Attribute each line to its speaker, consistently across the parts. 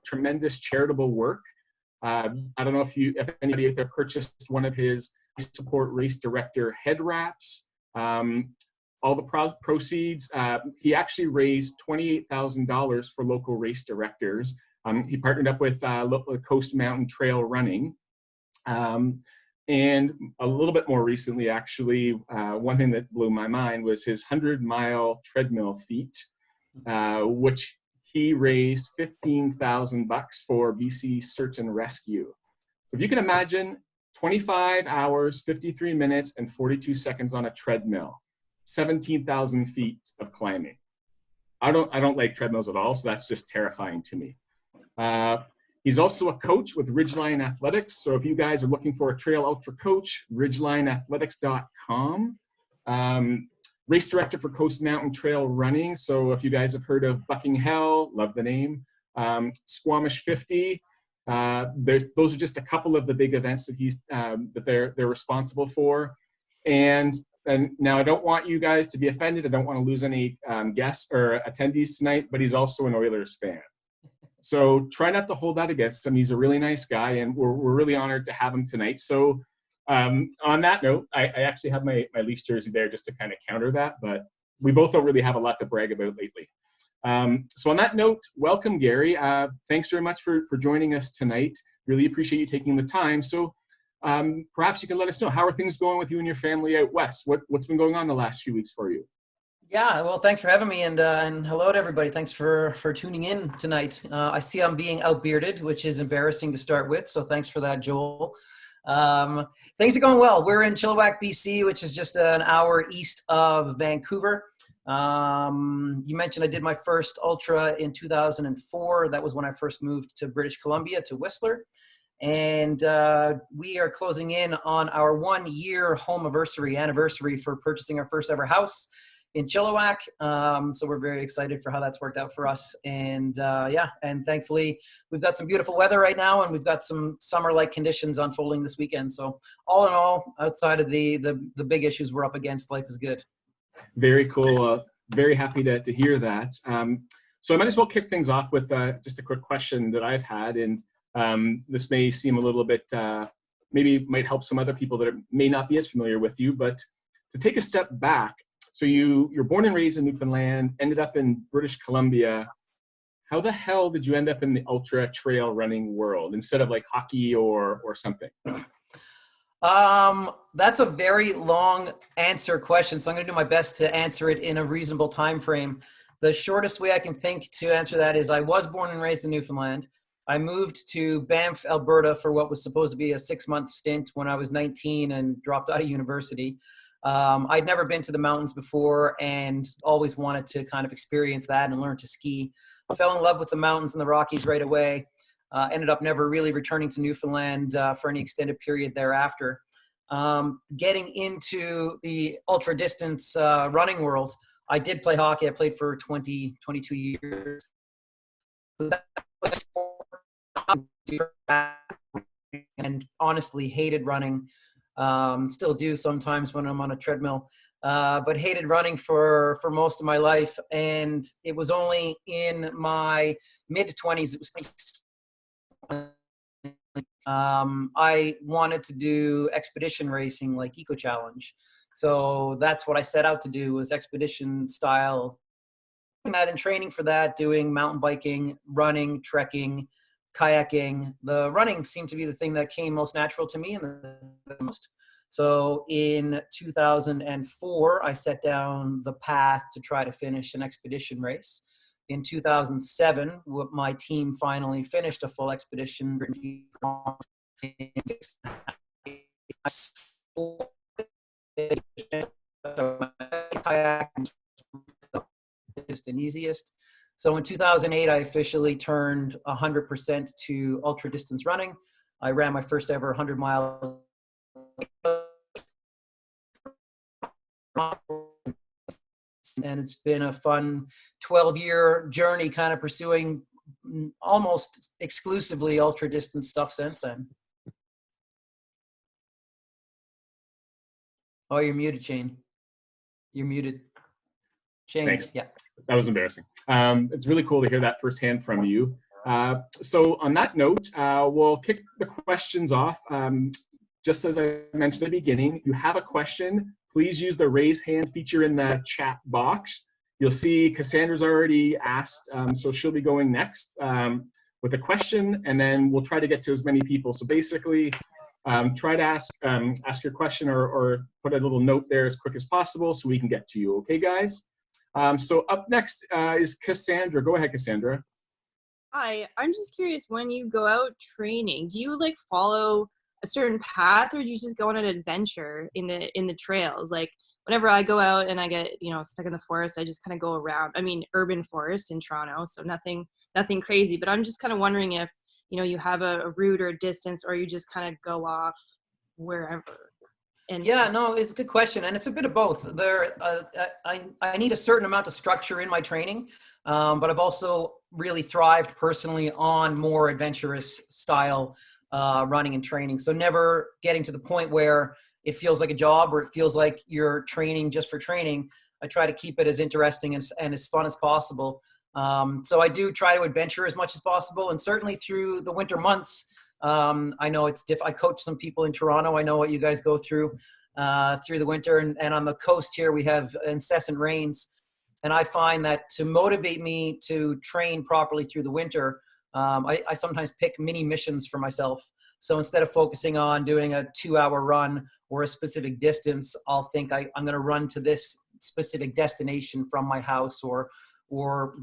Speaker 1: tremendous charitable work. I don't know if anybody out there purchased one of his support race director head wraps. All the proceeds, he actually raised $28,000 for local race directors. He partnered up with local Coast Mountain Trail Running. And a little bit more recently, actually, one thing that blew my mind was his 100-mile treadmill feat, which he raised $15,000 for BC Search and Rescue. So if you can imagine 25 hours, 53 minutes, and 42 seconds on a treadmill, 17,000 feet of climbing. I don't like treadmills at all, so that's just terrifying to me. He's also a coach with Ridgeline Athletics. So if you guys are looking for a trail ultra coach, ridgelineathletics.com. Race director for Coast Mountain Trail Running. So if you guys have heard of Bucking Hell, love the name. Squamish 50. Those are just a couple of the big events that they're responsible for. And now I don't want you guys to be offended. I don't want to lose any guests or attendees tonight, but he's also an Oilers fan. So try not to hold that against him. He's a really nice guy, and we're really honored to have him tonight. So on that note, I actually have my Leafs jersey there just to kind of counter that, but we both don't really have a lot to brag about lately. So on that note, welcome, Gary. Thanks very much for joining us tonight. Really appreciate you taking the time. So perhaps you can let us know, how are things going with you and your family out west? What's been going on the last few weeks for you?
Speaker 2: Yeah, well, thanks for having me, and hello to everybody. Thanks for tuning in tonight. I see I'm being outbearded, which is embarrassing to start with, so thanks for that, Joel. Things are going well. We're in Chilliwack, BC, which is just an hour east of Vancouver. You mentioned I did my first ultra in 2004. That was when I first moved to British Columbia, to Whistler. And we are closing in on our 1-year home anniversary for purchasing our first ever house in Chilliwack. So we're very excited for how that's worked out for us. And and thankfully we've got some beautiful weather right now, and we've got some summer-like conditions unfolding this weekend. So all in all, outside of the big issues we're up against, life is good.
Speaker 1: Very cool. Very happy to hear that. So I might as well kick things off with just a quick question that I've had. And this may seem a little bit, maybe might help some other people that may not be as familiar with you, but to take a step back. So you're born and raised in Newfoundland, ended up in British Columbia. How the hell did you end up in the ultra trail running world instead of like hockey or something?
Speaker 2: That's a very long answer question, so I'm going to do my best to answer it in a reasonable time frame. The shortest way I can think to answer that is I was born and raised in Newfoundland. I moved to Banff, Alberta for what was supposed to be a 6-month stint when I was 19 and dropped out of university. I'd never been to the mountains before and always wanted to kind of experience that and learn to ski. I fell in love with the mountains and the Rockies right away. Ended up never really returning to Newfoundland for any extended period thereafter. Getting into the ultra distance running world, I did play hockey. I played for 22 years. And honestly hated running. Still do sometimes when I'm on a treadmill, but hated running for most of my life. And it was only in my mid-20s, I wanted to do expedition racing, like Eco Challenge. So that's what I set out to do, was expedition style. That and training for that, doing mountain biking, running, trekking, kayaking. The running seemed to be the thing that came most natural to me and the most. So in 2004, I set down the path to try to finish an expedition race. In 2007, my team finally finished a full expedition. And easiest. So in 2008, I officially turned 100% to ultra distance running. I ran my first ever 100-mile. And it's been a fun 12-year journey, kind of pursuing almost exclusively ultra distance stuff since then. Oh, you're muted, Shane. You're muted. Shane.
Speaker 1: Thanks.
Speaker 2: Yeah.
Speaker 1: That was embarrassing. It's really cool to hear that firsthand from you. So on that note, we'll kick the questions off. Just as I mentioned at the beginning, if you have a question, please use the raise hand feature in the chat box. You'll see Cassandra's already asked, so she'll be going next with a question, and then we'll try to get to as many people. So basically, try to ask your question or put a little note there as quick as possible so we can get to you. Okay, guys? So up next is Cassandra. Go ahead, Cassandra.
Speaker 3: Hi, I'm just curious, when you go out training, do you like follow a certain path, or do you just go on an adventure in the trails? Like whenever I go out and I get, stuck in the forest, I just kind of go around. I mean, urban forest in Toronto, so nothing crazy, but I'm just kind of wondering if, you have a route or a distance, or you just kind of go off wherever. And
Speaker 2: yeah, no, it's a good question, and it's a bit of both. I need a certain amount of structure in my training, but I've also really thrived personally on more adventurous style running and training. So never getting to the point where it feels like a job or it feels like you're training just for training. I try to keep it as interesting and as fun as possible. So I do try to adventure as much as possible, and certainly through the winter months. I know it's I coach some people in Toronto. I know what you guys go through the winter, and on the coast here we have incessant rains. And I find that to motivate me to train properly through the winter, I sometimes pick mini missions for myself. So instead of focusing on doing a 2-hour run or a specific distance, I'll think I'm going to run to this specific destination from my house, or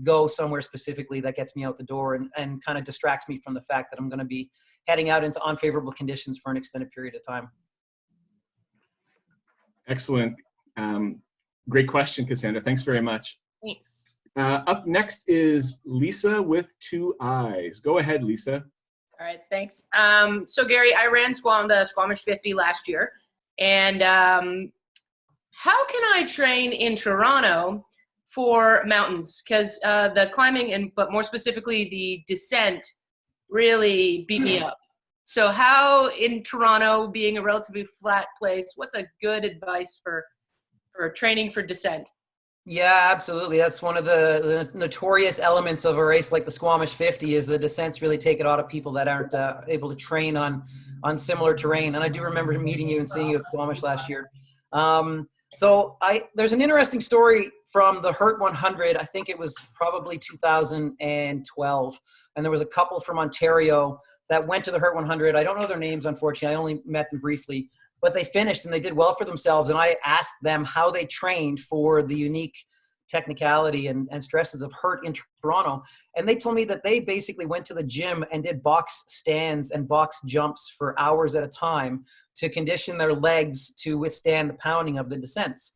Speaker 2: go somewhere specifically that gets me out the door and kind of distracts me from the fact that I'm going to be heading out into unfavorable conditions for an extended period of time.
Speaker 1: Excellent. Great question, Cassandra. Thanks very much.
Speaker 3: thanks.
Speaker 1: Up next is Lisa with 2 eyes. Go ahead, Lisa.
Speaker 4: All right, thanks. So Gary, I ran the Squamish 50 last year, and how can I train in Toronto for mountains? Because the climbing but more specifically the descent really beat me up. So how in Toronto, being a relatively flat place, what's a good advice for training for descent?
Speaker 2: Yeah, absolutely. That's one of the notorious elements of a race like the Squamish 50 is the descents really take it out of people that aren't able to train on similar terrain. And I do remember meeting you and seeing you at Squamish last year. So there's an interesting story from the Hurt 100. I think it was probably 2012. And there was a couple from Ontario that went to the Hurt 100. I don't know their names, unfortunately. I only met them briefly. But they finished and they did well for themselves. And I asked them how they trained for the unique technicality and stresses of Hurt in Toronto. And they told me that they basically went to the gym and did box stands and box jumps for hours at a time to condition their legs to withstand the pounding of the descents.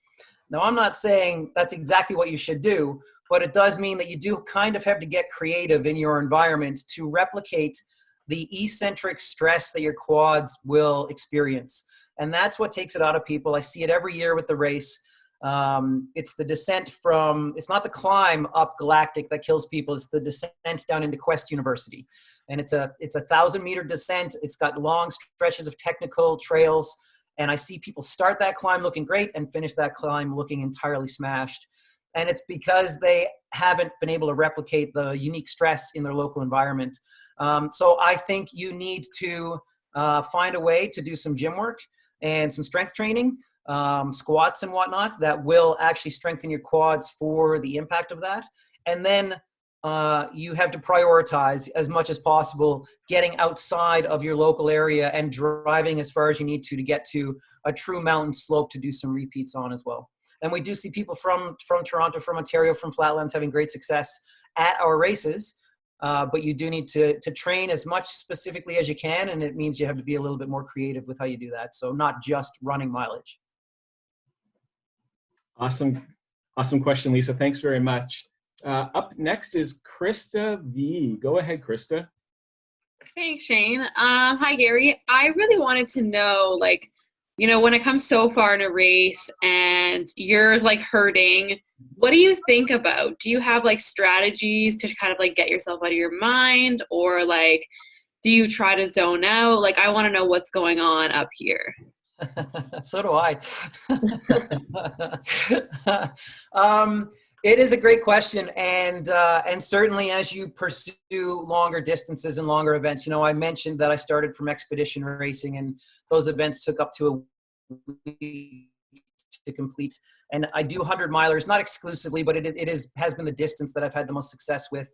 Speaker 2: Now, I'm not saying that's exactly what you should do, but it does mean that you do kind of have to get creative in your environment to replicate the eccentric stress that your quads will experience. And that's what takes it out of people. I see it every year with the race. It's the descent it's not the climb up Galactic that kills people. It's the descent down into Quest University. And it's a 1,000-meter descent. It's got long stretches of technical trails. And I see people start that climb looking great and finish that climb looking entirely smashed. And it's because they haven't been able to replicate the unique stress in their local environment. So I think you need to find a way to do some gym work and some strength training, squats and whatnot that will actually strengthen your quads for the impact of that. And then you have to prioritize as much as possible getting outside of your local area and driving as far as you need to get to a true mountain slope to do some repeats on as well. And we do see people from Toronto, from Ontario, from Flatlands having great success at our races. But you do need to train as much specifically as you can, and it means you have to be a little bit more creative with how you do that. So not just running mileage.
Speaker 1: Awesome question, Lisa. Thanks very much. Up next is Krista V. Go ahead, Krista.
Speaker 5: Hey, Shane. Hi, Gary. I really wanted to know, when it comes so far in a race and you're hurting, what do you think about? Do you have strategies to kind of get yourself out of your mind, or do you try to zone out? I want to know what's going on up here.
Speaker 2: So do I. It is a great question, and certainly as you pursue longer distances and longer events, I mentioned that I started from expedition racing, and those events took up to a week to complete. And I do 100 milers, not exclusively, but has been the distance that I've had the most success with.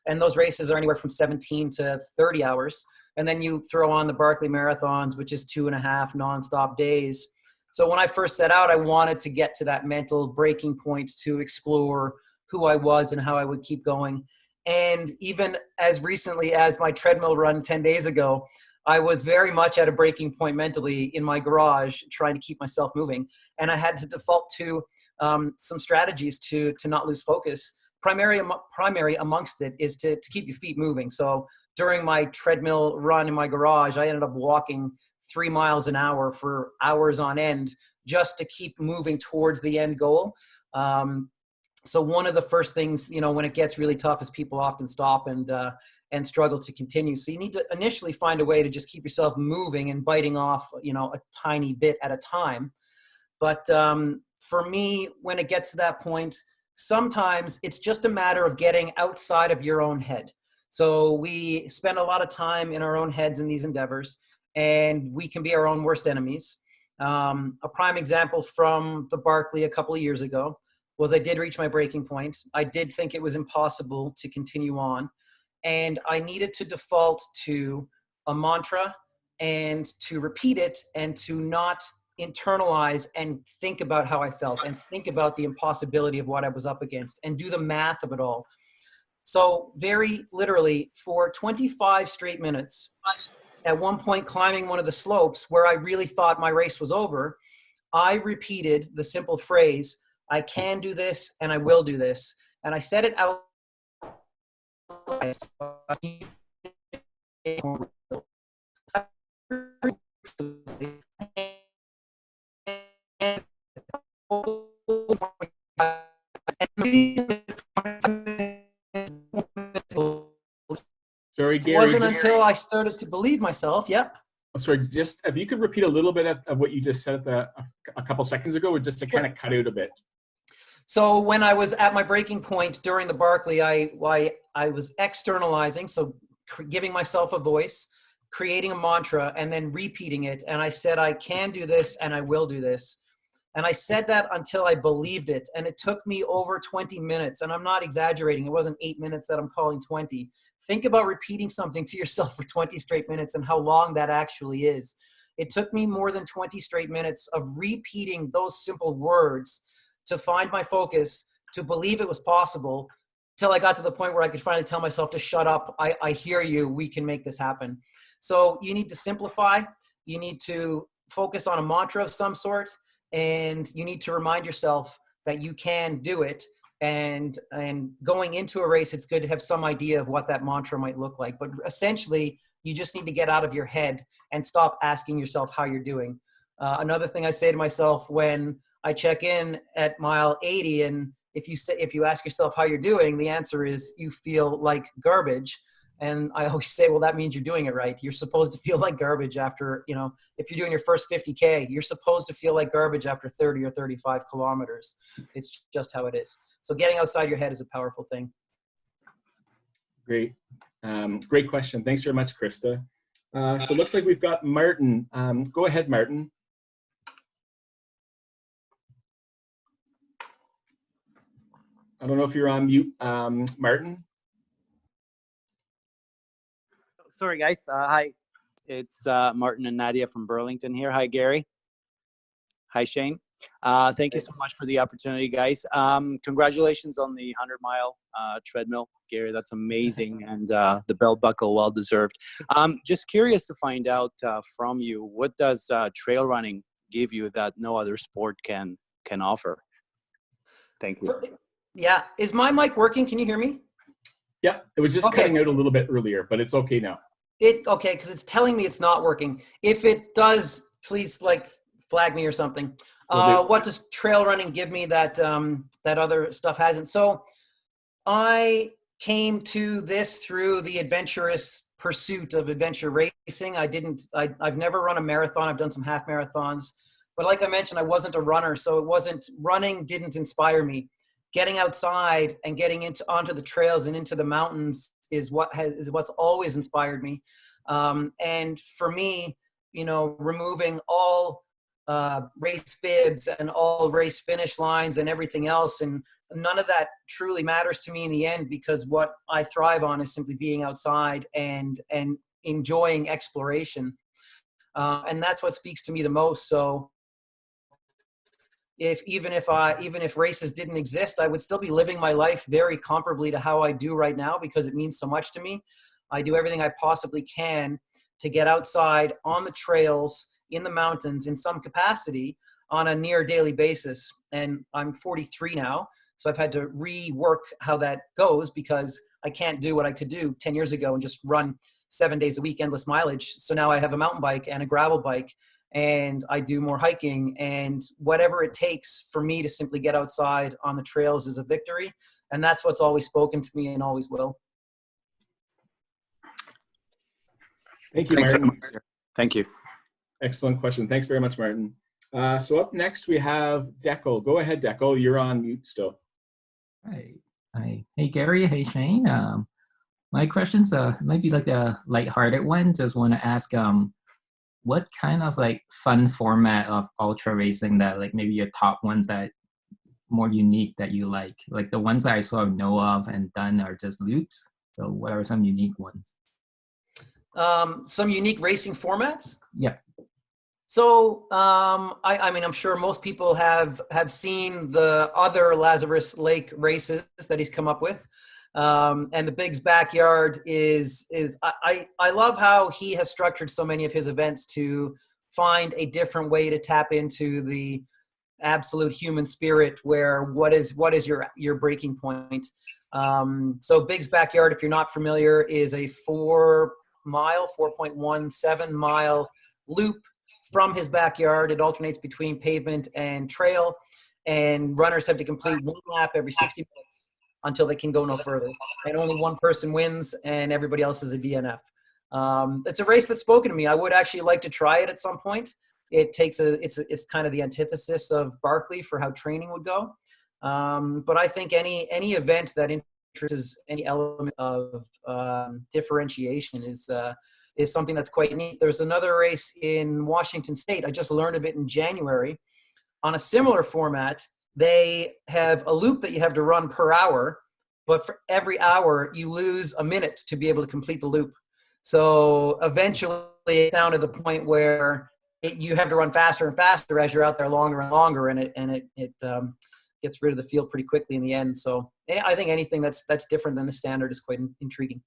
Speaker 2: And those races are anywhere from 17 to 30 hours. And then you throw on the Barkley Marathons, which is 2.5 nonstop days. So when I first set out, I wanted to get to that mental breaking point to explore who I was and how I would keep going. And even as recently as my treadmill run 10 days ago, I was very much at a breaking point mentally in my garage, trying to keep myself moving. And I had to default to some strategies to not lose focus. Primary amongst it is to keep your feet moving. So during my treadmill run in my garage, I ended up walking 3 miles an hour for hours on end just to keep moving towards the end goal. So one of the first things, when it gets really tough is people often stop and struggle to continue. So you need to initially find a way to just keep yourself moving and biting off, a tiny bit at a time. But for me, when it gets to that point, sometimes it's just a matter of getting outside of your own head. So we spend a lot of time in our own heads in these endeavors, and we can be our own worst enemies. A prime example from the Barkley a couple of years ago was I did reach my breaking point. I did think it was impossible to continue on, and I needed to default to a mantra and to repeat it and to not internalize and think about how I felt and think about the impossibility of what I was up against and do the math of it all. So very literally for 25 straight minutes, at one point climbing one of the slopes where I really thought my race was over, I repeated the simple phrase, I can do this and I will do this. And I said it out.
Speaker 1: Sorry, Gary.
Speaker 2: It wasn't until I started to believe myself. Yep.
Speaker 1: Oh, sorry, just if you could repeat a little bit of what you just said a couple seconds ago, just to kind of cut out a bit.
Speaker 2: So when I was at my breaking point during the Barkley, I was externalizing, so giving myself a voice, creating a mantra, and then repeating it. And I said, I can do this and I will do this. And I said that until I believed it. And it took me over 20 minutes. And I'm not exaggerating. It wasn't 8 minutes that I'm calling 20. Think about repeating something to yourself for 20 straight minutes and how long that actually is. It took me more than 20 straight minutes of repeating those simple words to find my focus, to believe it was possible, till I got to the point where I could finally tell myself to shut up. I hear you. We can make this happen. So you need to simplify. You need to focus on a mantra of some sort. And you need to remind yourself that you can do it. And going into a race, it's good to have some idea of what that mantra might look like. But essentially, you just need to get out of your head and stop asking yourself how you're doing. Another thing I say to myself when I check in at mile 80, and if you ask yourself how you're doing, the answer is you feel like garbage. And I always say, well, that means you're doing it right. You're supposed to feel like garbage after, if you're doing your first 50K, you're supposed to feel like garbage after 30 or 35 kilometers. It's just how it is. So getting outside your head is a powerful thing.
Speaker 1: Great. Great question. Thanks very much, Krista. So it looks like we've got Martin. Go ahead, Martin. I don't know if you're on mute, Martin.
Speaker 6: Sorry, guys. Hi, it's Martin and Nadia from Burlington here. Hi, Gary. Hi, Shane. Thank you so much for the opportunity, guys. Congratulations on the 100-mile treadmill, Gary. That's amazing, and the belt buckle, well deserved. Just curious to find out from you, what does trail running give you that no other sport can offer? Thank you.
Speaker 2: Yeah, is my mic working? Can you hear me?
Speaker 1: Yeah, it was just cutting out a little bit earlier, but it's okay now.
Speaker 2: Okay, because it's telling me it's not working. If it does, please flag me or something. What does trail running give me that that other stuff hasn't? So I came to this through the adventurous pursuit of adventure racing. I've never run a marathon. I've done some half marathons, but like I mentioned, I wasn't a runner, so running didn't inspire me. getting outside and getting onto the trails and into the mountains is what's always inspired me. And for me, you know, removing all race bibs and all race finish lines and everything else, and none of that truly matters to me in the end, because what I thrive on is simply being outside and enjoying exploration. And that's what speaks to me the most. So even if races didn't exist, I would still be living my life very comparably to how I do right now, because it means so much to me. I do everything I possibly can to get outside on the trails, in the mountains, in some capacity, on a near daily basis. And I'm 43 now, so I've had to rework how that goes, because I can't do what I could do 10 years ago and just run 7 days a week, endless mileage. So now I have a mountain bike and a gravel bike, and I do more hiking, and whatever it takes for me to simply get outside on the trails is a victory. And that's what's always spoken to me and always will.
Speaker 1: Thank you,
Speaker 6: Thanks very
Speaker 1: Martin.
Speaker 6: much. Thank you.
Speaker 1: Excellent question. Thanks very much, Martin. So up next we have Deckel. Go ahead, Deckel. You're on mute still.
Speaker 7: Hi. Hi. Hey, Gary. Hey, Shane. My question's might be like a lighthearted one. Just want to ask, what kind of like fun format of ultra racing that like maybe your top ones that more unique that you like? Like the ones that I sort of know of and done are just loops. So what are some unique ones?
Speaker 2: Some unique racing formats?
Speaker 7: Yeah.
Speaker 2: So, I mean, I'm sure most people have seen the other Lazarus Lake races that he's come up with. And the Big's Backyard I love how he has structured so many of his events to find a different way to tap into the absolute human spirit, where what is your breaking point. So Big's Backyard, if you're not familiar, is a 4.17 mile loop from his backyard. It alternates between pavement and trail, and runners have to complete one lap every 60 minutes until they can go no further. And only one person wins, and everybody else is a DNF. It's a race that's spoken to me. I would actually like to try it at some point. It's kind of the antithesis of Barkley for how training would go. But I think any event that interests any element of differentiation is something that's quite neat. There's another race in Washington State. I just learned of it in January. On a similar format, they have a loop that you have to run per hour, but for every hour you lose a minute to be able to complete the loop. So eventually it's down to the point where you have to run faster and faster as you're out there longer and longer, and it gets rid of the field pretty quickly in the end. So I think anything that's different than the standard is quite intriguing.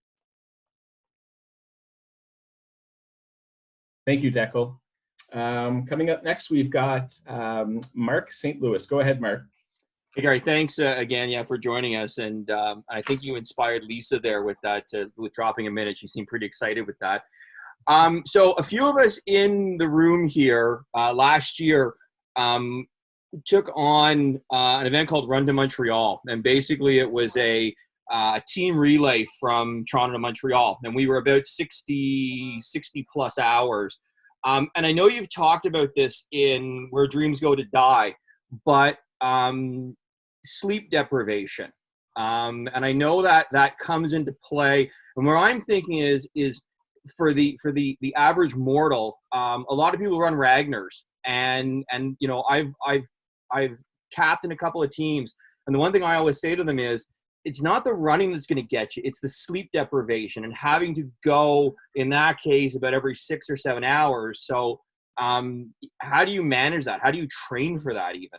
Speaker 1: Thank you, Deckel. Coming up next, we've got Mark St. Louis. Go ahead, Mark.
Speaker 8: Hey, Gary, thanks again, for joining us. And I think you inspired Lisa there with that, with dropping a minute. She seemed pretty excited with that. So a few of us in the room here last year took on an event called Run to Montreal. And basically it was a team relay from Toronto to Montreal. And we were about 60 plus hours. And I know you've talked about this in Where Dreams Go to Die, but sleep deprivation. And I know that comes into play. And where I'm thinking is for the average mortal, a lot of people run Ragnars, and you know, I've captained a couple of teams, and the one thing I always say to them is, it's not the running that's going to get you, it's the sleep deprivation and having to go, in that case, about every 6 or 7 hours. So how do you manage that? How do you train for that even?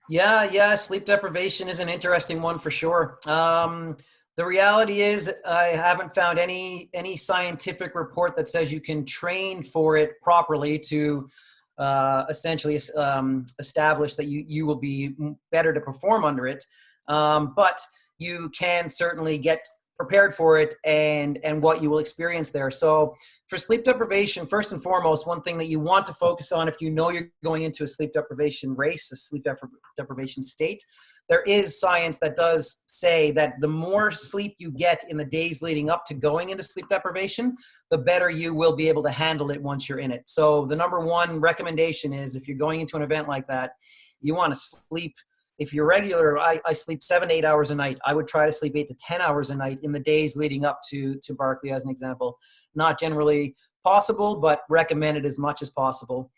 Speaker 2: Yeah, sleep deprivation is an interesting one for sure. The reality is I haven't found any scientific report that says you can train for it properly to essentially establish that you will be better to perform under it. But you can certainly get prepared for it and what you will experience there. So for sleep deprivation, first and foremost, one thing that you want to focus on if you know you're going into a sleep deprivation race, a sleep deprivation state, there is science that does say that the more sleep you get in the days leading up to going into sleep deprivation, the better you will be able to handle it once you're in it. So the number one recommendation is, if you're going into an event like that, you want to sleep if you're regular, I sleep 7 to 8 hours a night. I would try to sleep 8 to 10 hours a night in the days leading up to Barkley, as an example. Not generally possible, but recommended as much as possible.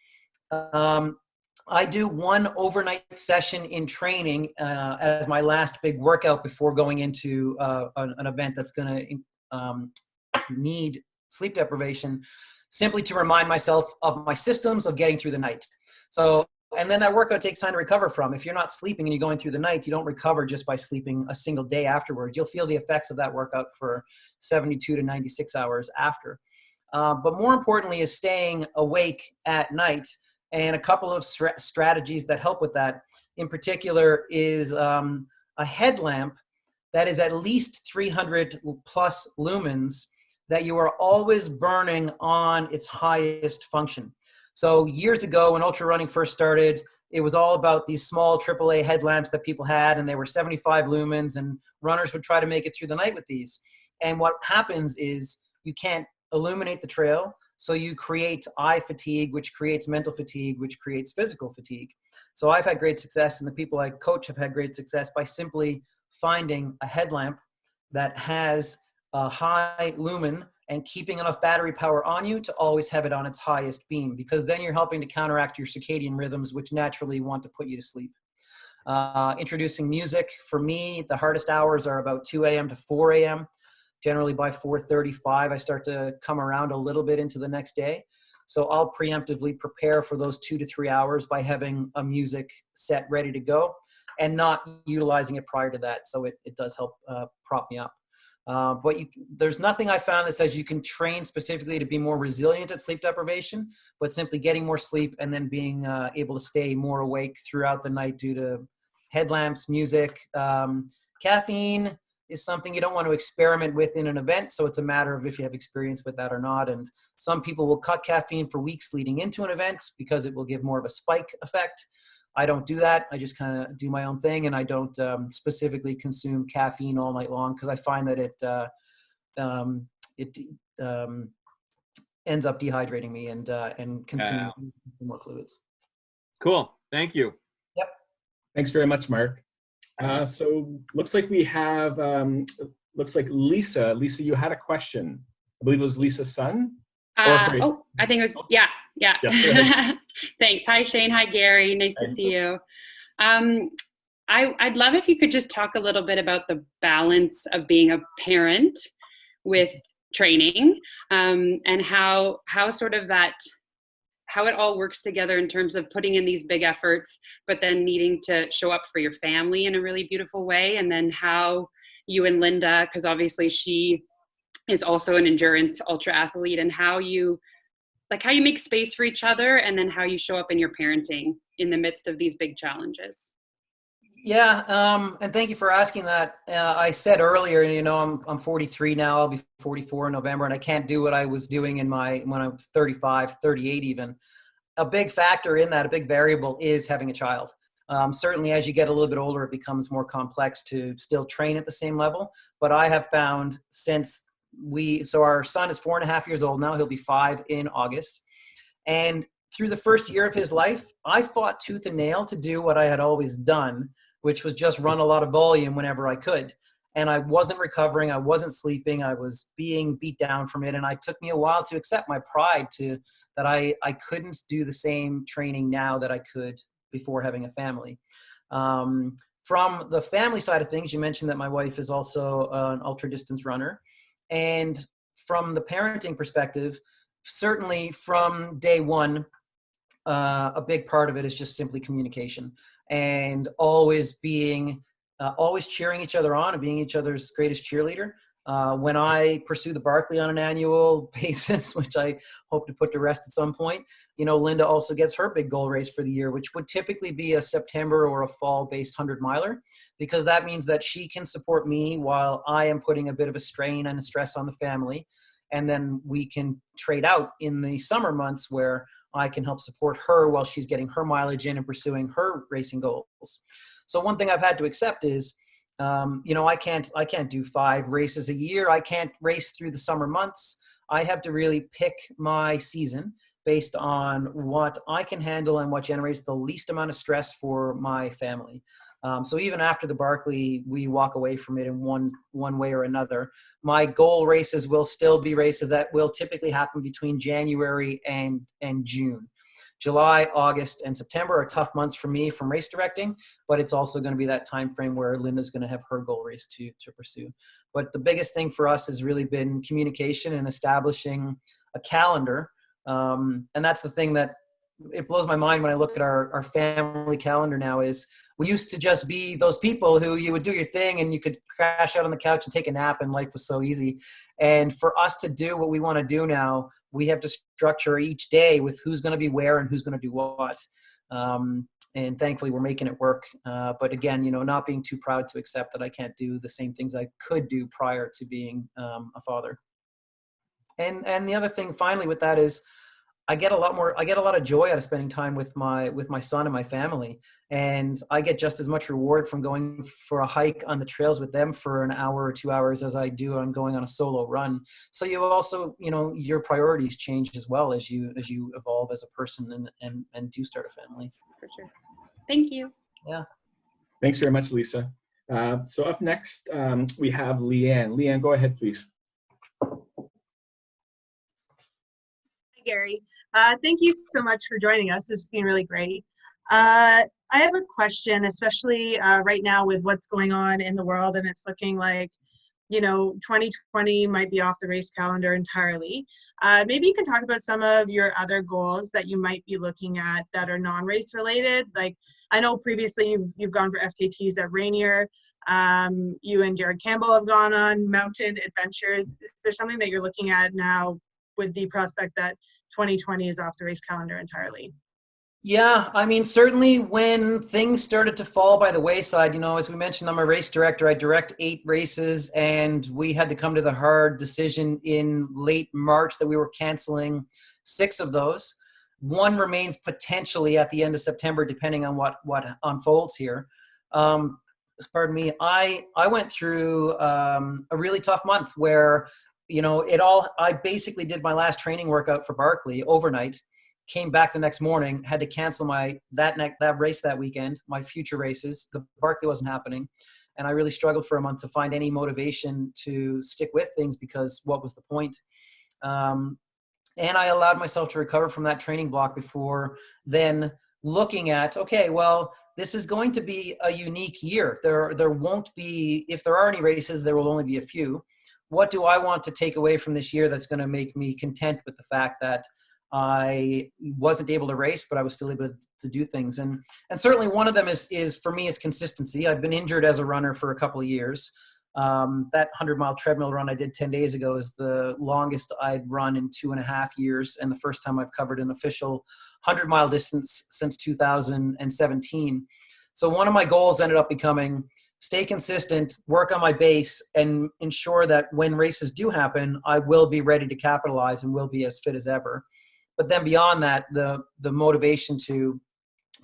Speaker 2: I do one overnight session in training as my last big workout before going into an event that's going to need sleep deprivation, simply to remind myself of my systems of getting through the night. So, and then that workout takes time to recover from. If you're not sleeping and you're going through the night, you don't recover just by sleeping a single day afterwards. You'll feel the effects of that workout for 72 to 96 hours after. But more importantly is staying awake at night. And a couple of strategies that help with that in particular is a headlamp that is at least 300 plus lumens that you are always burning on its highest function. So years ago when ultra running first started, it was all about these small AAA headlamps that people had, and they were 75 lumens, and runners would try to make it through the night with these. And what happens is you can't illuminate the trail, so you create eye fatigue, which creates mental fatigue, which creates physical fatigue. So I've had great success, and the people I coach have had great success by simply finding a headlamp that has a high lumen and keeping enough battery power on you to always have it on its highest beam, because then you're helping to counteract your circadian rhythms, which naturally want to put you to sleep. Introducing music, for me, the hardest hours are about 2 a.m. to 4 a.m. Generally by 4:35, I start to come around a little bit into the next day. So I'll preemptively prepare for those 2 to 3 hours by having a music set ready to go and not utilizing it prior to that. So it does help prop me up. But there's nothing I found that says you can train specifically to be more resilient at sleep deprivation, but simply getting more sleep and then being able to stay more awake throughout the night due to headlamps, music. Caffeine is something you don't want to experiment with in an event, so it's a matter of if you have experience with that or not. And some people will cut caffeine for weeks leading into an event because it will give more of a spike effect. I don't do that. I just kind of do my own thing, and I don't specifically consume caffeine all night long because I find that it ends up dehydrating me and consuming more fluids.
Speaker 8: Cool. Thank you.
Speaker 2: Yep.
Speaker 1: Thanks very much, Mark. So looks like we have, looks like Lisa. Lisa, you had a question. I believe it was Lisa's son.
Speaker 9: Oh, I think it was, yeah.
Speaker 1: Yes,
Speaker 9: Thanks. Hi, Shane. Hi, Gary. Nice to see you. I'd love if you could just talk a little bit about the balance of being a parent with training, and how sort of how it all works together in terms of putting in these big efforts, but then needing to show up for your family in a really beautiful way. And then how you and Linda, because obviously she is also an endurance ultra athlete, and how you make space for each other, and then how you show up in your parenting in the midst of these big challenges.
Speaker 2: Yeah, and thank you for asking that. I said earlier, I'm 43 now. I'll be 44 in November, and I can't do what I was doing when I was 35, 38 even. A big factor in that, a big variable, is having a child. Certainly as you get a little bit older, it becomes more complex to still train at the same level. But I have found so our son is 4.5 years old now. He'll be 5 in August. And through the first year of his life, I fought tooth and nail to do what I had always done, which was just run a lot of volume whenever I could. And I wasn't recovering. I wasn't sleeping. I was being beat down from it. And it took me a while to accept my pride that I couldn't do the same training now that I could before having a family. From the family side of things, you mentioned that my wife is also an ultra distance runner. And from the parenting perspective, certainly from day one, a big part of it is just simply communication and always cheering each other on and being each other's greatest cheerleader. When I pursue the Barkley on an annual basis, which I hope to put to rest at some point, Linda also gets her big goal race for the year, which would typically be a September or a fall-based 100-miler, because that means that she can support me while I am putting a bit of a strain and a stress on the family. And then we can trade out in the summer months where I can help support her while she's getting her mileage in and pursuing her racing goals. So one thing I've had to accept is, I can't do 5 races a year. I can't race through the summer months. I have to really pick my season based on what I can handle and what generates the least amount of stress for my family. So even after the Barkley, we walk away from it in one way or another. My goal races will still be races that will typically happen between January and June. July, August, and September are tough months for me from race directing, but it's also going to be that time frame where Linda's going to have her goal race to pursue. But the biggest thing for us has really been communication and establishing a calendar. And that's the thing that it blows my mind when I look at our family calendar now. Is we used to just be those people who you would do your thing and you could crash out on the couch and take a nap and life was so easy. And for us to do what we want to do now, we have to structure each day with who's going to be where and who's going to do what. And thankfully we're making it work. But again, not being too proud to accept that I can't do the same things I could do prior to being a father. And the other thing finally with that is I get a lot of joy out of spending time with my son and my family. And I get just as much reward from going for a hike on the trails with them for an hour or 2 hours as I do on going on a solo run. So you also, your priorities change as well as you evolve as a person and do start a family.
Speaker 9: For sure. Thank you.
Speaker 2: Yeah.
Speaker 1: Thanks very much, Lisa. So up next, we have Leanne. Leanne, go ahead, please.
Speaker 10: Gary. Thank you so much for joining us. This has been really great. I have a question, especially right now with what's going on in the world, and it's looking like, 2020 might be off the race calendar entirely. Maybe you can talk about some of your other goals that you might be looking at that are non-race related. Like, I know previously you've gone for FKTs at Rainier. You and Jared Campbell have gone on mountain adventures. Is there something that you're looking at now with the prospect that 2020 is off the race calendar entirely?
Speaker 2: Yeah, I mean, certainly when things started to fall by the wayside, as we mentioned, I'm a race director. I direct 8 races, and we had to come to the hard decision in late March that we were canceling 6 of those. One remains potentially at the end of September, depending on what unfolds here. Pardon me. I went through a really tough month where I basically did my last training workout for Barkley overnight, came back the next morning, had to cancel that race that weekend, my future races. The Barkley wasn't happening. And I really struggled for a month to find any motivation to stick with things because what was the point? And I allowed myself to recover from that training block before then looking at, okay, well, this is going to be a unique year. There won't be, if there are any races, there will only be a few. What do I want to take away from this year that's going to make me content with the fact that I wasn't able to race, but I was still able to do things? And certainly one of them is for me is consistency. I've been injured as a runner for a couple of years. That 100-mile treadmill run I did 10 days ago is the longest I'd run in 2.5 years, and the first time I've covered an official 100-mile distance since 2017. So one of my goals ended up becoming stay consistent, work on my base, and ensure that when races do happen, I will be ready to capitalize and will be as fit as ever. But then beyond that, the motivation to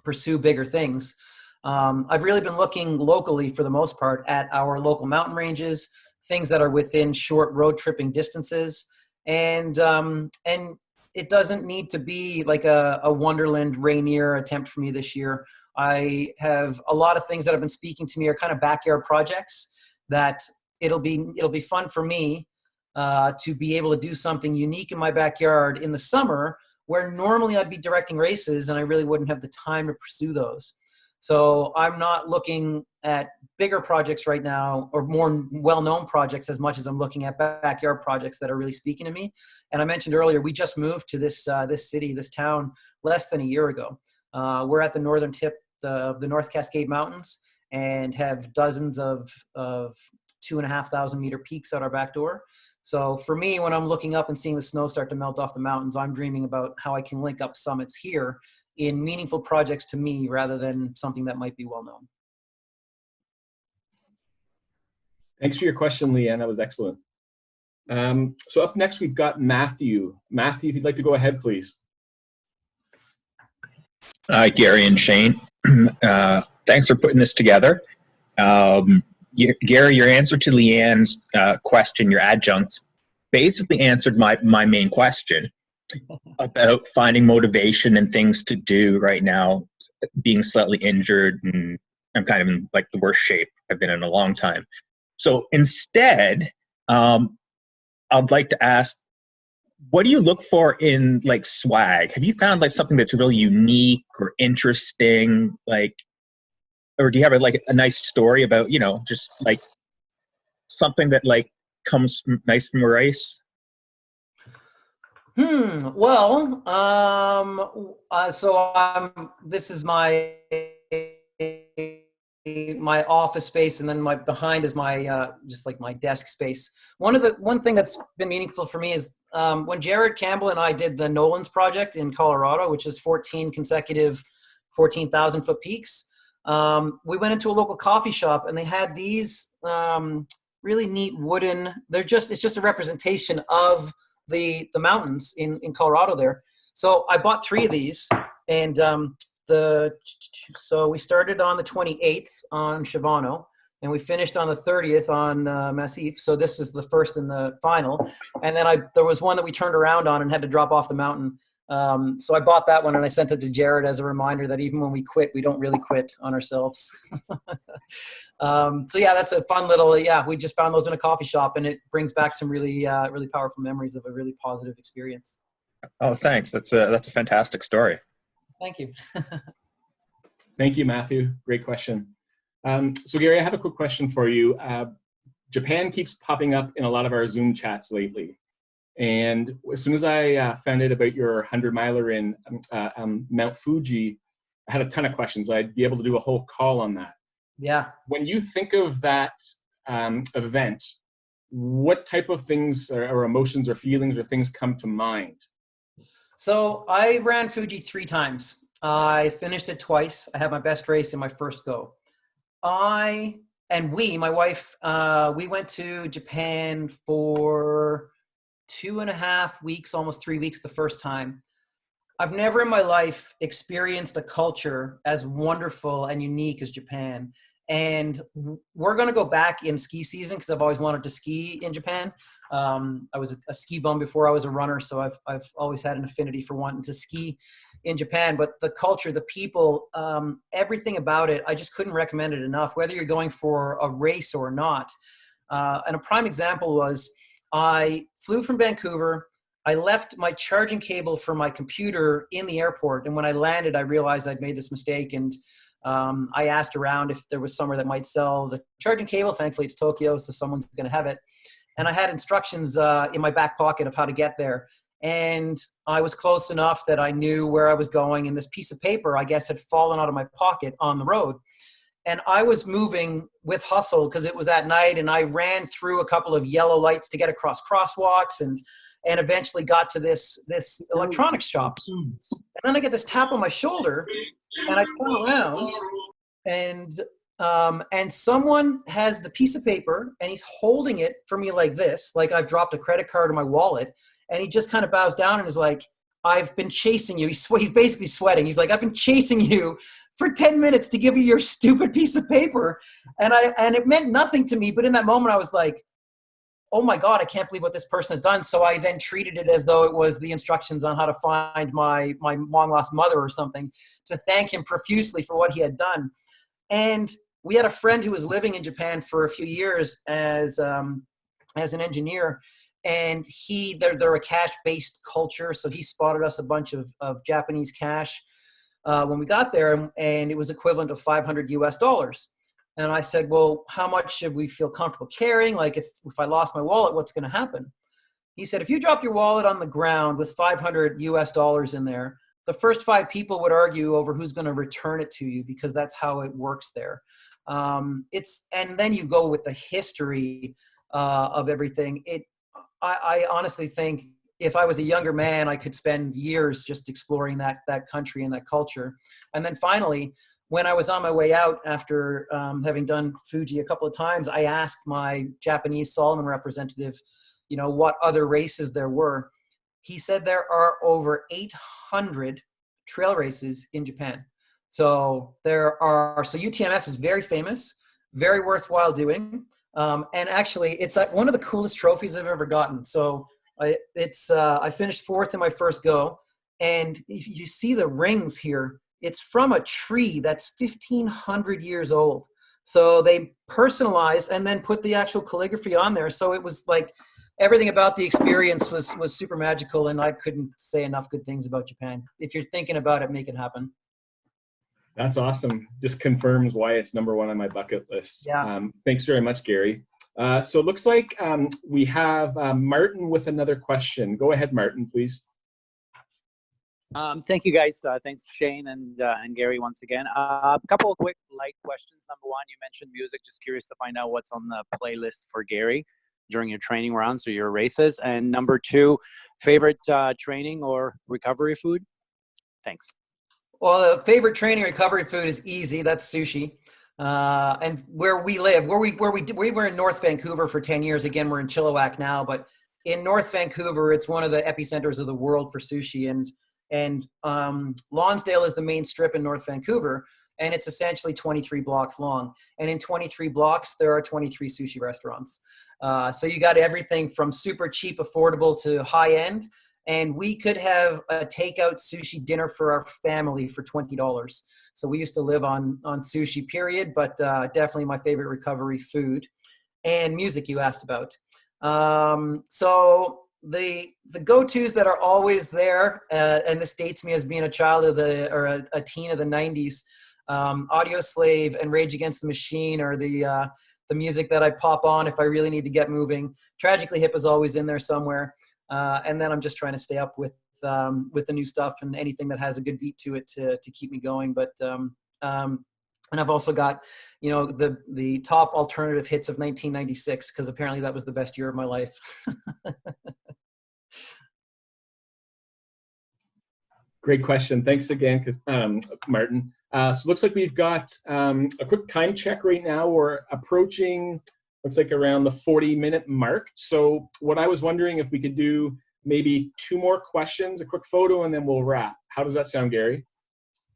Speaker 2: pursue bigger things. I've really been looking locally for the most part at our local mountain ranges, things that are within short road tripping distances. And it doesn't need to be like a Wonderland Rainier attempt for me this year. I have a lot of things that have been speaking to me are kind of backyard projects that it'll be fun for me to be able to do something unique in my backyard in the summer where normally I'd be directing races and I really wouldn't have the time to pursue those. So I'm not looking at bigger projects right now or more well-known projects as much as I'm looking at backyard projects that are really speaking to me. And I mentioned earlier, we just moved to this town less than a year ago. We're at the northern tip of the North Cascade Mountains and have dozens of 2,500 meter peaks out our back door. So for me, when I'm looking up and seeing the snow start to melt off the mountains, I'm dreaming about how I can link up summits here in meaningful projects to me rather than something that might be well known.
Speaker 1: Thanks for your question, Leanne. That was excellent. So up next, we've got Matthew. Matthew, if you'd like to go ahead, please.
Speaker 11: Hi, Gary and Shane. Thanks for putting this together. Gary, your answer to Leanne's question, your adjuncts, basically answered my main question about finding motivation and things to do right now, being slightly injured and I'm kind of in like the worst shape I've been in a long time. So instead, I'd like to ask, what do you look for in like swag? Have you found like something that's really unique or interesting? Like, or do you have like a nice story about, you know, just like something that like comes nice from a race?
Speaker 2: Well, this is my office space, and then behind is my just like my desk space. One thing that's been meaningful for me is when Jared Campbell and I did the Nolan's project in Colorado, which is 14 consecutive 14,000 foot peaks. We went into a local coffee shop, and they had these really neat wooden. It's just a representation of the mountains in Colorado there. So I bought 3 of these, and so we started on the 28th on Shivano, and we finished on the 30th on Massif. So this is the first and the final. And then there was one that we turned around on and had to drop off the mountain. So I bought that one, and I sent it to Jared as a reminder that even when we quit, we don't really quit on ourselves. So yeah, that's a fun little, we just found those in a coffee shop, and it brings back some really, really powerful memories of a really positive experience.
Speaker 11: Oh, thanks. That's a fantastic story.
Speaker 2: Thank you.
Speaker 1: Thank you, Matthew. Great question. So Gary, I have a quick question for you. Japan keeps popping up in a lot of our Zoom chats lately. And as soon as I found out about your 100-miler in Mount Fuji, I had a ton of questions. I'd be able to do a whole call on that.
Speaker 2: Yeah.
Speaker 1: When you think of that event, what type of things or emotions or feelings or things come to mind?
Speaker 2: So I ran Fuji 3 times. I finished it twice. I had my best race in my first go. My wife, we went to Japan for 2.5 weeks, almost 3 weeks the first time. I've never in my life experienced a culture as wonderful and unique as Japan. And we're going to go back in ski season because I've always wanted to ski in Japan. I was a ski bum before I was a runner, so I've always had an affinity for wanting to ski in Japan. But the culture, the people, everything about it, I just couldn't recommend it enough, whether you're going for a race or not. And a prime example was I flew from Vancouver. I left my charging cable for my computer in the airport. And when I landed, I realized I'd made this mistake. And I asked around if there was somewhere that might sell the charging cable. Thankfully, it's Tokyo, so someone's going to have it. And I had instructions in my back pocket of how to get there. And I was close enough that I knew where I was going. And this piece of paper, I guess, had fallen out of my pocket on the road. And I was moving with hustle because it was at night. And I ran through a couple of yellow lights to get across crosswalks and eventually got to this electronics shop. And then I get this tap on my shoulder, and I turn around, and someone has the piece of paper, and he's holding it for me like this, like I've dropped a credit card in my wallet, and he just kind of bows down and is like, "I've been chasing you." He's basically sweating. He's like, "I've been chasing you for 10 minutes to give you your stupid piece of paper," and it meant nothing to me, but in that moment I was like, oh my God, I can't believe what this person has done. So I then treated it as though it was the instructions on how to find my long lost mother or something, to thank him profusely for what he had done. And we had a friend who was living in Japan for a few years as an engineer, and they're a cash-based culture. So he spotted us a bunch of Japanese cash when we got there, and it was equivalent of $500 US. And I said, well, how much should we feel comfortable carrying? Like if I lost my wallet, what's going to happen? He said, if you drop your wallet on the ground with $500 US in there, the first 5 people would argue over who's going to return it to you, because that's how it works there. And then you go with the history of everything. I honestly think if I was a younger man, I could spend years just exploring that country and that culture. And then finally, when I was on my way out after having done Fuji a couple of times, I asked my Japanese Solomon representative, what other races there were. He said there are over 800 trail races in Japan. So so UTMF is very famous, very worthwhile doing. And actually, it's one of the coolest trophies I've ever gotten. So I finished 4th in my first go. And if you see the rings here, it's from a tree that's 1,500 years old. So they personalized and then put the actual calligraphy on there. So it was like everything about the experience was super magical, and I couldn't say enough good things about Japan. If you're thinking about it, make it happen.
Speaker 1: That's awesome. Just confirms why it's number one on my bucket list.
Speaker 2: Yeah.
Speaker 1: Thanks very much, Gary. So it looks like we have Martin with another question. Go ahead, Martin, please.
Speaker 6: Thank you, guys. Thanks, Shane and Gary, once again. A couple of quick light questions. Number one, you mentioned music. Just curious to find out what's on the playlist for Gary during your training rounds or your races. And number two, favorite training or recovery food? Thanks.
Speaker 2: Well, the favorite training recovery food is easy. That's sushi. And where we live, we were in North Vancouver for 10 years. Again, we're in Chilliwack now, but in North Vancouver, it's one of the epicenters of the world for sushi. And Lonsdale is the main strip in North Vancouver, and it's essentially 23 blocks long. And in 23 blocks, there are 23 sushi restaurants. So you got everything from super cheap, affordable to high end. And we could have a takeout sushi dinner for our family for $20. So we used to live on sushi, period, but definitely my favorite recovery food. And music you asked about. So the go-tos that are always there, and this dates me as being a child of a teen of the 90s, Audio Slave and Rage Against the Machine are the music that I pop on if I really need to get moving. Tragically Hip is always in there somewhere. And then I'm just trying to stay up with the new stuff and anything that has a good beat to it to keep me going. But and I've also got, the top alternative hits of 1996, because apparently that was the best year of my life.
Speaker 1: Great question. Thanks again, Martin. So it looks like we've got a quick time check right now. We're approaching, looks like around the 40-minute mark. So what I was wondering if we could do maybe 2 more questions, a quick photo, and then we'll wrap. How does that sound, Gary?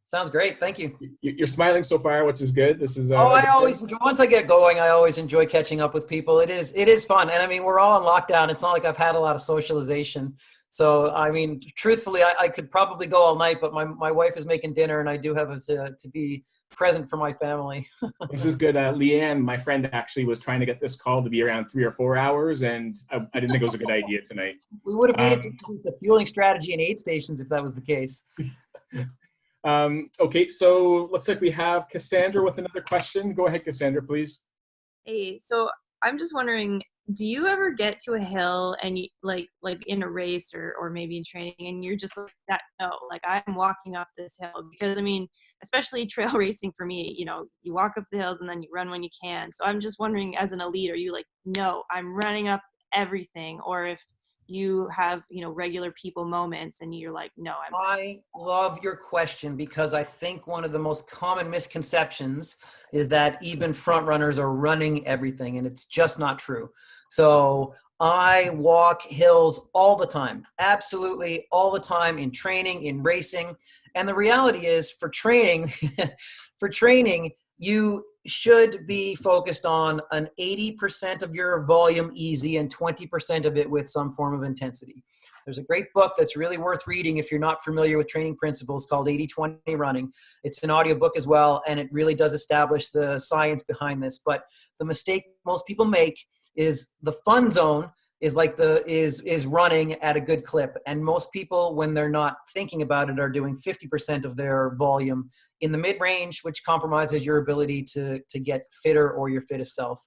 Speaker 2: Sounds great. Thank you.
Speaker 1: You're smiling so far, which is good. This is.
Speaker 2: I always enjoy. Once I get going, I always enjoy catching up with people. It is fun, and I mean, we're all on lockdown. It's not like I've had a lot of socialization. So I mean, truthfully, I could probably go all night, but my wife is making dinner, and I do have to be present for my family.
Speaker 1: This is good. Leanne, my friend, actually was trying to get this call to be around 3 or 4 hours, and I didn't think it was a good idea tonight.
Speaker 2: We would have needed to tweak the fueling strategy in aid stations if that was the case.
Speaker 1: Okay, so looks like we have Cassandra with another question. Go ahead, Cassandra, please.
Speaker 3: Hey, so I'm just wondering, do you ever get to a hill and you like in a race or maybe in training, and you're just like that? No, like I'm walking up this hill, because I mean, especially trail racing for me, you walk up the hills and then you run when you can. So I'm just wondering, as an elite, are you like, no, I'm running up everything? Or if you have, regular people moments and you're like, no,
Speaker 2: I love your question, because I think one of the most common misconceptions is that even front runners are running everything, and it's just not true. So I walk hills all the time, absolutely all the time, in training, in racing. And the reality is, for training, you should be focused on an 80% of your volume easy and 20% of it with some form of intensity. There's a great book that's really worth reading if you're not familiar with training principles, called 80-20 Running. It's an audiobook as well, and it really does establish the science behind this. But the mistake most people make is the fun zone is running at a good clip. And most people, when they're not thinking about it, are doing 50% of their volume in the mid-range, which compromises your ability to get fitter or your fittest self.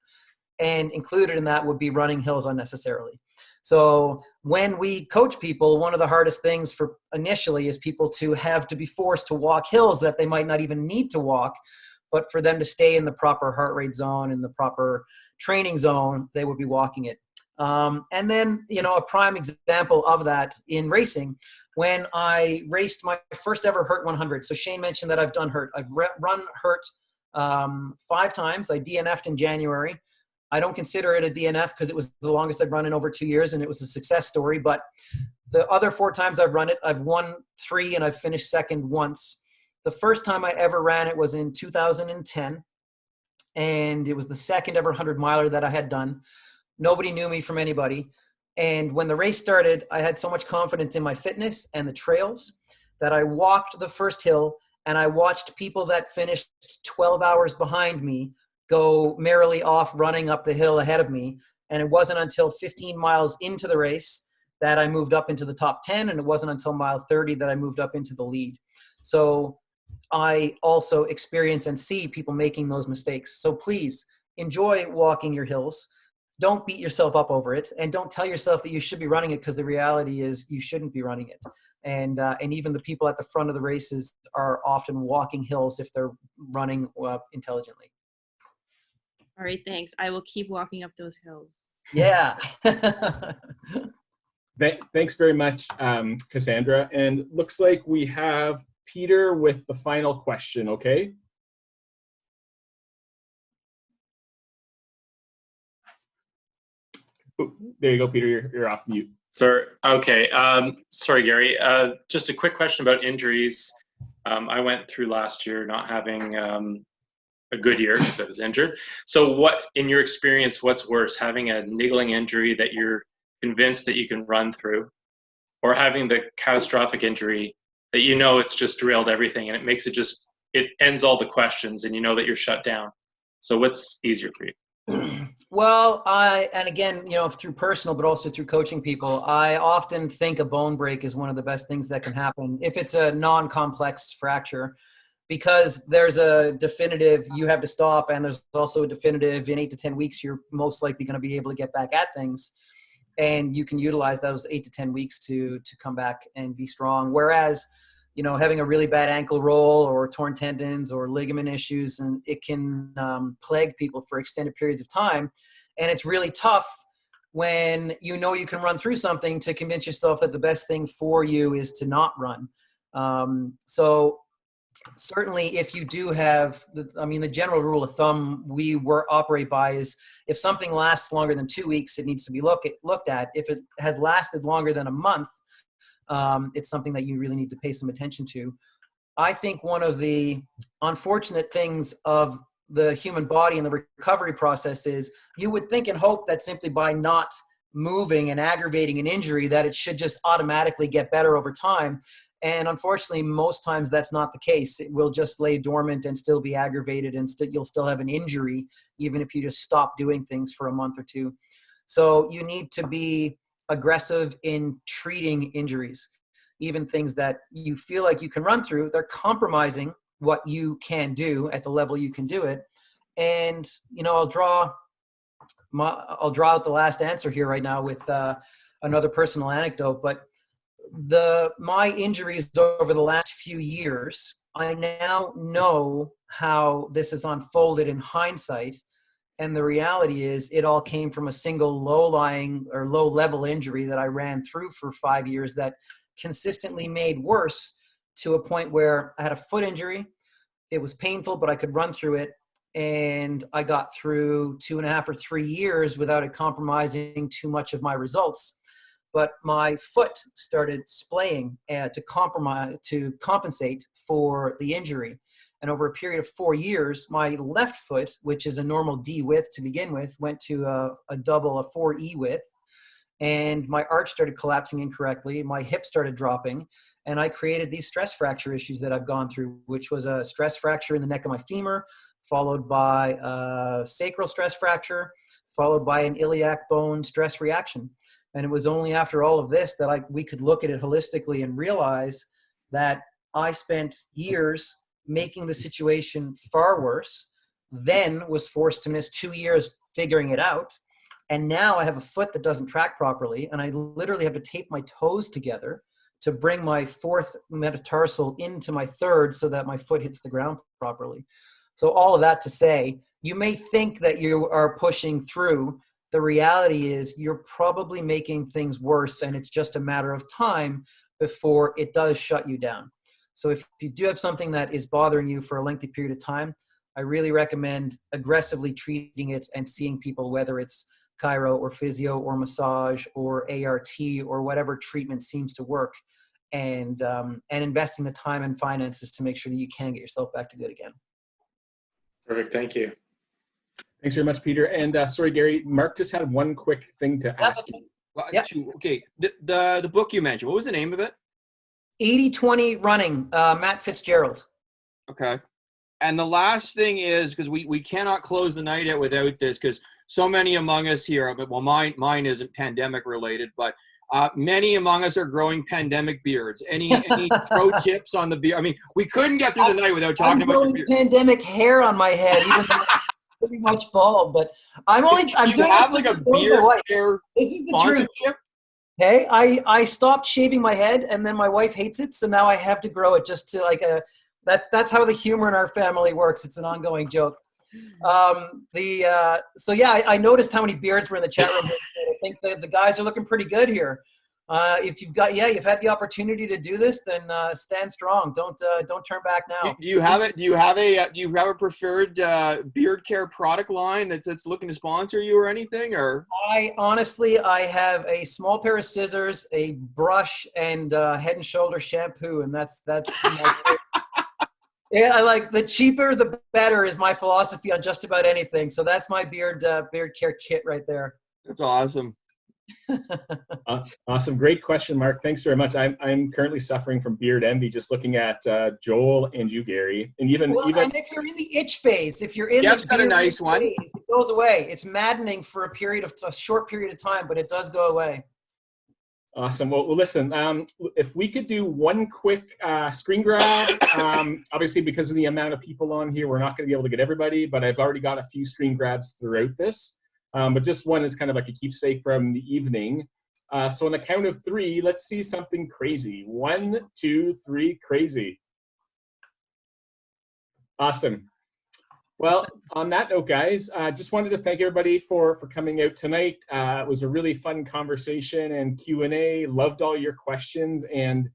Speaker 2: And included in that would be running hills unnecessarily. So when we coach people, one of the hardest things for initially is people to be forced to walk hills that they might not even need to walk, but for them to stay in the proper heart rate zone, in the proper training zone, they would be walking it. And then, a prime example of that in racing, when I raced my first ever HURT 100. So Shane mentioned that I've done HURT. I've run HURT 5 times. I DNF'd in January. I don't consider it a DNF because it was the longest I've run in over 2 years, and it was a success story. But the other 4 times I've run it, I've won 3 and I've finished second once. The first time I ever ran it was in 2010, and it was the second ever 100-miler that I had done. Nobody knew me from anybody. And when the race started, I had so much confidence in my fitness and the trails that I walked the first hill And I watched people that finished 12 hours behind me go merrily off running up the hill ahead of me. And it wasn't until 15 miles into the race that I moved up into the top 10. And it wasn't until mile 30 that I moved up into the lead. So I also experience and see people making those mistakes. So please enjoy walking your hills. Don't beat yourself up over it. And don't tell yourself that you should be running it, because the reality is you shouldn't be running it. And even the people at the front of the races are often walking hills if they're running intelligently.
Speaker 3: All right, thanks. I will keep walking up those hills.
Speaker 2: Yeah.
Speaker 1: Thanks very much, Cassandra. And looks like we have Peter with the final question, okay? Ooh, there you go, Peter. You're off mute.
Speaker 12: Okay. Sorry, Gary. Just a quick question about injuries. I went through last year not having a good year because I was injured. So what, in your experience, what's worse, having a niggling injury that you're convinced that you can run through, or having the catastrophic injury that you know it's just derailed everything and it makes it ends all the questions and you know that you're shut down? So what's easier for you?
Speaker 2: Well, and again, through personal, but also through coaching people, I often think a bone break is one of the best things that can happen if it's a non-complex fracture, because there's a definitive you have to stop, and there's also a definitive in 8 to 10 weeks you're most likely going to be able to get back at things, and you can utilize those 8 to 10 weeks to come back and be strong. Whereas, having a really bad ankle roll or torn tendons or ligament issues, and it can plague people for extended periods of time. And it's really tough when you can run through something to convince yourself that the best thing for you is to not run. So certainly if you do have, the general rule of thumb we operate by is if something lasts longer than 2 weeks, it needs to be looked at. If it has lasted longer than a month, it's something that you really need to pay some attention to. I think one of the unfortunate things of the human body and the recovery process is you would think and hope that simply by not moving and aggravating an injury that it should just automatically get better over time. And unfortunately, most times that's not the case. It will just lay dormant and still be aggravated, and you'll still have an injury even if you just stop doing things for a month or two. So you need to be aggressive in treating injuries. Even things that you feel like you can run through, they're compromising what you can do at the level you can do it. And I'll draw out the last answer here right now with another personal anecdote. But my injuries over the last few years, I now know how this has unfolded in hindsight. And the reality is it all came from a single low-level injury that I ran through for 5 years that consistently made worse to a point where I had a foot injury. It was painful, but I could run through it. And I got through 2.5 or 3 years without it compromising too much of my results. But my foot started splaying to compensate for the injury. And over a period of 4 years, my left foot, which is a normal D width to begin with, went to a 4E width. And my arch started collapsing incorrectly. My hip started dropping. And I created these stress fracture issues that I've gone through, which was a stress fracture in the neck of my femur, followed by a sacral stress fracture, followed by an iliac bone stress reaction. And it was only after all of this that we could look at it holistically and realize that I spent years making the situation far worse, then was forced to miss 2 years figuring it out. And now I have a foot that doesn't track properly, and I literally have to tape my toes together to bring my fourth metatarsal into my third so that my foot hits the ground properly. So all of that to say, you may think that you are pushing through. The reality is you're probably making things worse, and it's just a matter of time before it does shut you down. So if you do have something that is bothering you for a lengthy period of time, I really recommend aggressively treating it and seeing people, whether it's chiro or physio or massage or ART or whatever treatment seems to work, and investing the time and finances to make sure that you can get yourself back to good again.
Speaker 12: Perfect. Thank you.
Speaker 1: Thanks very much, Peter. And sorry, Gary, Mark just had one quick thing to ask you.
Speaker 8: Well, okay, the book you mentioned, what was the name of it?
Speaker 2: 80-20 running, Matt Fitzgerald.
Speaker 8: Okay. And the last thing is, because we cannot close the night out without this, because so many among us here, well, mine isn't pandemic related, but many among us are growing pandemic beards. Any pro tips on the beard? I mean, we couldn't get through the night without talking about your beard.
Speaker 2: Pandemic hair on my head, even though I'm pretty much bald. But I'm doing this
Speaker 8: like a
Speaker 2: because
Speaker 8: beard
Speaker 2: my wife.
Speaker 8: care
Speaker 2: This is the truth.
Speaker 8: sponsorship?
Speaker 2: Hey, I stopped shaving my head, and then my wife hates it, so now I have to grow it just to like a. That's how the humor in our family works. It's an ongoing joke. So yeah, I noticed how many beards were in the chat room. I think the guys are looking pretty good here. If you've had the opportunity to do this, then stand strong. Don't turn back now.
Speaker 8: Do you have a preferred beard care product line that's looking to sponsor you or anything? Or
Speaker 2: I have a small pair of scissors, a brush, and Head and Shoulder shampoo, and that's yeah. I like the cheaper the better is my philosophy on just about anything. So that's my beard care kit right there.
Speaker 8: That's awesome.
Speaker 1: Awesome. Great question, Mark. Thanks very much. I'm currently suffering from beard envy just looking at Joel and you, Gary. And even
Speaker 2: and if you're in the itch phase, if you're in
Speaker 8: Jeff's
Speaker 2: the
Speaker 8: got a nice one.
Speaker 2: phase, it goes away. It's maddening for a short period of time, but it does go away.
Speaker 1: Awesome. Well, listen, if we could do one quick screen grab, obviously because of the amount of people on here, we're not going to be able to get everybody, but I've already got a few screen grabs throughout this. But just one is kind of like a keepsake from the evening. So on the count of 3, let's see something crazy. 1, 2, 3, crazy. Awesome. Well, on that note, guys, just wanted to thank everybody for coming out tonight. It was a really fun conversation and Q&A. Loved all your questions. And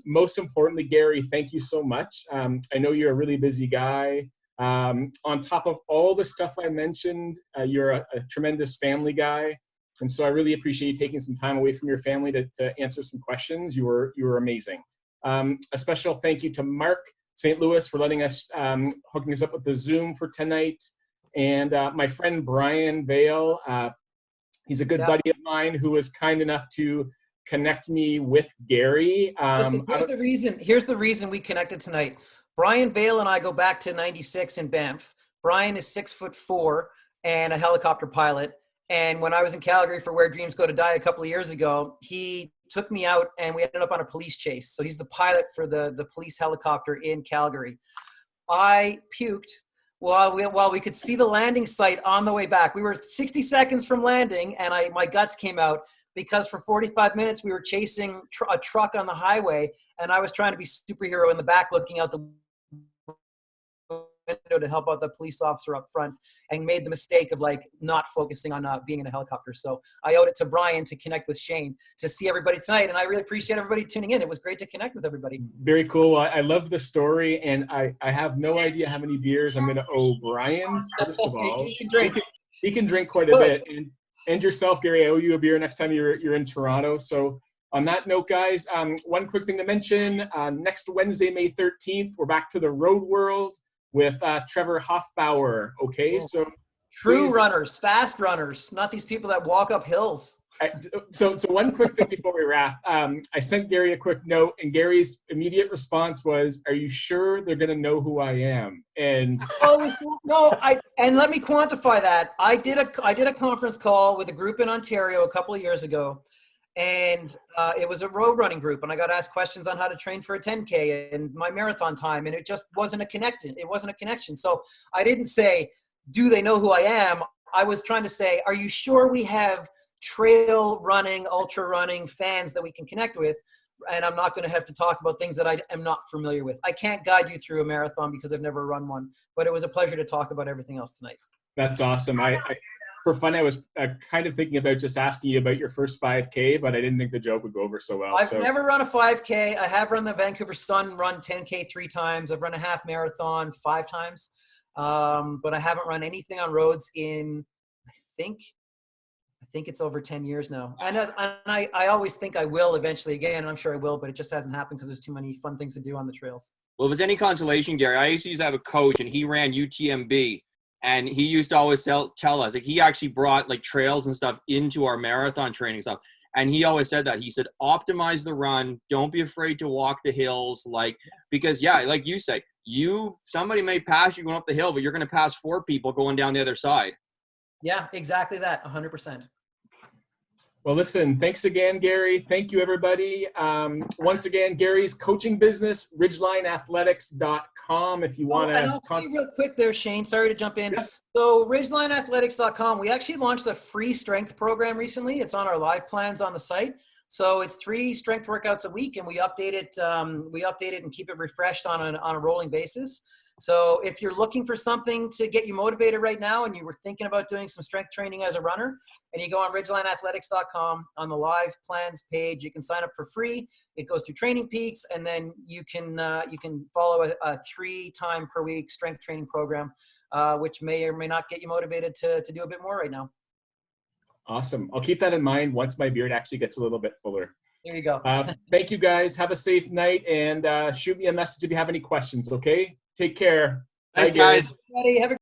Speaker 1: most importantly, Gary, thank you so much. I know you're a really busy guy. On top of all the stuff I mentioned, you're a tremendous family guy. And so I really appreciate you taking some time away from your family to answer some questions. You were amazing. A special thank you to Mark St. Louis for letting us, hooking us up with the Zoom for tonight. And my friend Brian Vale, he's a good buddy of mine who was kind enough to connect me with Gary.
Speaker 2: Listen, here's the reason we connected tonight. Brian Vale and I go back to '96 in Banff. Brian is 6'4" and a helicopter pilot. And when I was in Calgary for Where Dreams Go to Die a couple of years ago, he took me out and we ended up on a police chase. So he's the pilot for the police helicopter in Calgary. I puked while we could see the landing site on the way back. We were 60 seconds from landing and my guts came out because for 45 minutes we were chasing a truck on the highway and I was trying to be superhero in the back looking out the window to help out the police officer up front and made the mistake of like not focusing on being in a helicopter. So I owed it to Brian to connect with Shane to see everybody tonight. And I really appreciate everybody tuning in. It was great to connect with everybody.
Speaker 1: Very cool. I love the story and I have no idea how many beers I'm going to owe Brian. First of all, he can drink quite a bit. And yourself, Gary, I owe you a beer next time you're in Toronto. So on that note, guys, one quick thing to mention, next Wednesday, May 13th, we're back to the road world with Trevor Hoffbauer. Okay, so
Speaker 2: true runners, fast runners, not these people that walk up hills.
Speaker 1: So one quick thing before we wrap. I sent Gary a quick note, and Gary's immediate response was, "Are you sure they're going to know who I am?" And
Speaker 2: and let me quantify that. I did a conference call with a group in Ontario a couple of years ago. And it was a road running group, and I got asked questions on how to train for a 10K and my marathon time, and it just wasn't a connection. It wasn't a connection. So I didn't say, do they know who I am? I was trying to say, are you sure we have trail running, ultra running fans that we can connect with? And I'm not going to have to talk about things that I am not familiar with. I can't guide you through a marathon because I've never run one, but it was a pleasure to talk about everything else tonight.
Speaker 1: That's awesome. For fun, I was kind of thinking about just asking you about your first 5K, but I didn't think the joke would go over so well.
Speaker 2: I've never run a 5K. I have run the Vancouver Sun Run 10K 3 times. I've run a half marathon 5 times, but I haven't run anything on roads in, I think it's over 10 years now. And I always think I will eventually again, and I'm sure I will, but it just hasn't happened because there's too many fun things to do on the trails.
Speaker 8: Well, if it's any consolation, Gary, I used to have a coach, and he ran UTMB. And he used to always tell us, like, he actually brought like trails and stuff into our marathon training stuff. And he always said that. He said, optimize the run. Don't be afraid to walk the hills. Like, because like you say, somebody may pass you going up the hill, but you're going to pass 4 people going down the other side.
Speaker 2: Yeah, exactly that. 100%.
Speaker 1: Well, listen, thanks again, Gary. Thank you, everybody. Once again, Gary's coaching business, ridgelineathletics.com if you want to.
Speaker 2: And I'll tell you real quick there, Shane. Sorry to jump in.
Speaker 1: Yeah.
Speaker 2: So ridgelineathletics.com, we actually launched a free strength program recently. It's on our live plans on the site. So it's 3 strength workouts a week, and we update it and keep it refreshed on a rolling basis. So if you're looking for something to get you motivated right now and you were thinking about doing some strength training as a runner, and you go on ridgelineathletics.com on the live plans page, you can sign up for free. It goes through Training Peaks, and then you can follow a 3-time per week strength training program, which may or may not get you motivated to do a bit more right now.
Speaker 1: Awesome. I'll keep that in mind once my beard actually gets a little bit fuller.
Speaker 2: There you go.
Speaker 1: Thank you, guys. Have a safe night, and shoot me a message if you have any questions, okay? Take care.
Speaker 8: Thanks,
Speaker 1: Bye, Gary.
Speaker 8: guys.
Speaker 2: Everybody, have a